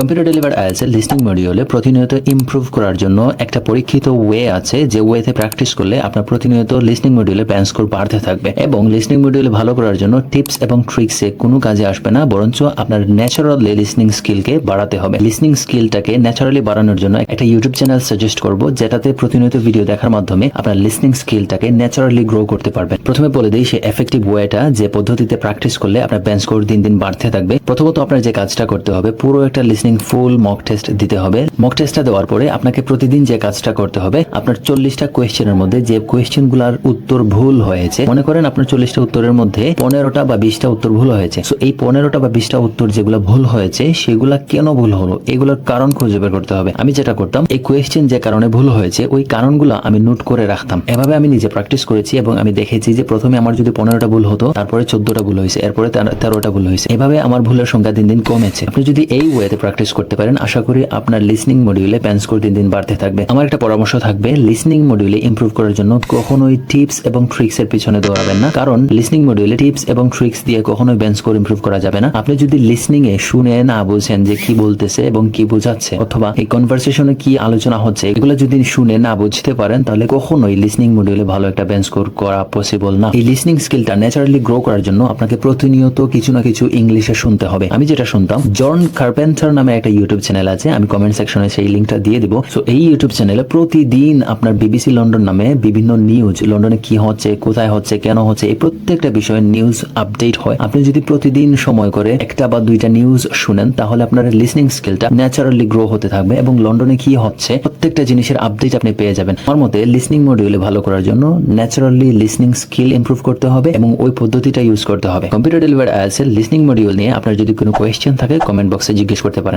Computer delivered IELTS এর listening মডিউলে প্রতিনিয়ত ইমপ্রুভ করার জন্য একটা পরীক্ষিত ওয়ে আছে, যে ওয়েতে প্র্যাকটিস করলে আপনার প্রতিনিয়ত লিসনিং মডিউলে ব্যান্ড স্কোর বাড়তে থাকবে। এবং লিসনিং মডিউলে ভালো করার জন্য টিপস এবং ট্রিক্সে কোনো কাজে আসবে না, বরঞ্চ আপনার ন্যাচারালি লিসনিং স্কিলকে বাড়াতে হবে। লিসনিং স্কিলটাকে ন্যাচারালি বাড়ানোর জন্য একটা ইউটিউব চ্যানেল সাজেস্ট করব, যেটাতে প্রতিনিয়ত ভিডিও দেখার মাধ্যমে আপনার লিসনিং স্কিলটাকে ন্যাচারালি গ্রো করতে পারবেন। প্রথমে বলে দিই সেই এফেক্টিভ ওয়েটা, যে পদ্ধতিতে প্র্যাকটিস করলে আপনার ব্যান্ড স্কোর দিন দিন বাড়তে থাকবে। প্রথমত আপনার যে কাজটা করতে হবে, পুরো একটা লিসনিং ফুল মক টেস্ট দিতে হবে। মক টেস্টটা দেওয়ার পরে আপনাকে প্রতিদিন যে কাজটা করতে হবে, আপনার 40টা কোয়েশ্চেনের মধ্যে যে কোয়েশ্চেনগুলোর উত্তর ভুল হয়েছে, মনে করেন আপনার 40টা উত্তরের মধ্যে 15টা বা 20টা উত্তর ভুল হয়েছে। সো এই 15টা বা 20টা উত্তর যেগুলো ভুল হয়েছে, সেগুলা কেন ভুল হলো, এগুলোর কারণ খুঁজে বের করতে হবে। আমি যেটা করতাম, এই কোয়েশ্চেন যে কারণে ভুল হয়েছে ওই কারণগুলো আমি নোট করে রাখতাম। এভাবে আমি নিজে প্র্যাকটিস করেছি এবং আমি দেখেছি যে প্রথমে আমার যদি 15টা ভুল হতো, তারপরে 14টা ভুল হয়েছে, এরপরে 13টা ভুল হয়েছে। এভাবে আমার ভুলের সংখ্যা দিন দিন কমেছে। আপনি যদি এই ওয়েতে প্র্যাকটিস করতে পারেন, আশা করি আপনার লিসনিং মডিউলে ব্যান্ড স্কোর দিন দিন বাড়তে থাকবে। আমার একটা পরামর্শ থাকবে, লিসনিং মডিউলে ইমপ্রুভ করার জন্য কখনোই টিপস এবং ট্রিক্স এর পিছনে দৌড়াবেন না, কারণ লিসনিং মডিউলে টিপস এবং ট্রিক্স দিয়ে কখনোই ব্যান্ড স্কোর ইমপ্রুভ করা যাবে না। আপনি যদি লিসনিং এ শুনে না বুঝেন যে কি বলতেছে এবং কি বোঝাচ্ছে, অথবা এই কনভারসেশনে কি আলোচনা হচ্ছে, এগুলো যদি শুনে না বুঝতে পারেন, তাহলে কখনোই লিসনিং মডিউলে ভালো একটা ব্যান্ড স্কোর করা পসিবল না। এই লিসনিং স্কিলটা ন্যাচারালি গ্রো করার জন্য আপনাকে প্রতিনিয়ত কিছু না কিছু ইংলিশে শুনতে হবে। আমি যেটা শুনতাম, জন কার্পেন্টার নামে একটা ইউটিউব চ্যানেল আছে, আমি কমেন্ট সেকশনে সেই লিঙ্কটা দিয়ে দিব। সো এই ইউটিউব চ্যানেলে প্রতিদিন আপনার বিবিসি লন্ডন নামে বিভিন্ন নিউজ, লন্ডনে কি হচ্ছে, কোথায় হচ্ছে, কেন হচ্ছে, এই প্রত্যেকটা বিষয়ে নিউজ আপডেট হয়। আপনি যদি প্রতিদিন সময় করে একটা বা দুইটা নিউজ শুনেন, তাহলে আপনার লিসনিং স্কিলটা ন্যাচারালি গ্রো হতে থাকবে এবং লন্ডনে কি হচ্ছে প্রত্যেকটা জিনিসের আপডেট আপনি পেয়ে যাবেন। আমার মতে লিসনিং মডিউলে ভালো করার জন্য ন্যাচারালি লিসনিং স্কিল ইমপ্রুভ করতে হবে এবং ওই পদ্ধতিটা ইউজ করতে হবে। কম্পিউটার ডেলিভার্ড আইএলটিএস এর লিসনিং মডিউল নিয়ে আপনার যদি কোনো কোয়েশ্চেন থাকে, কমেন্ট বক্সে জিজ্ঞেস করতে পারেন।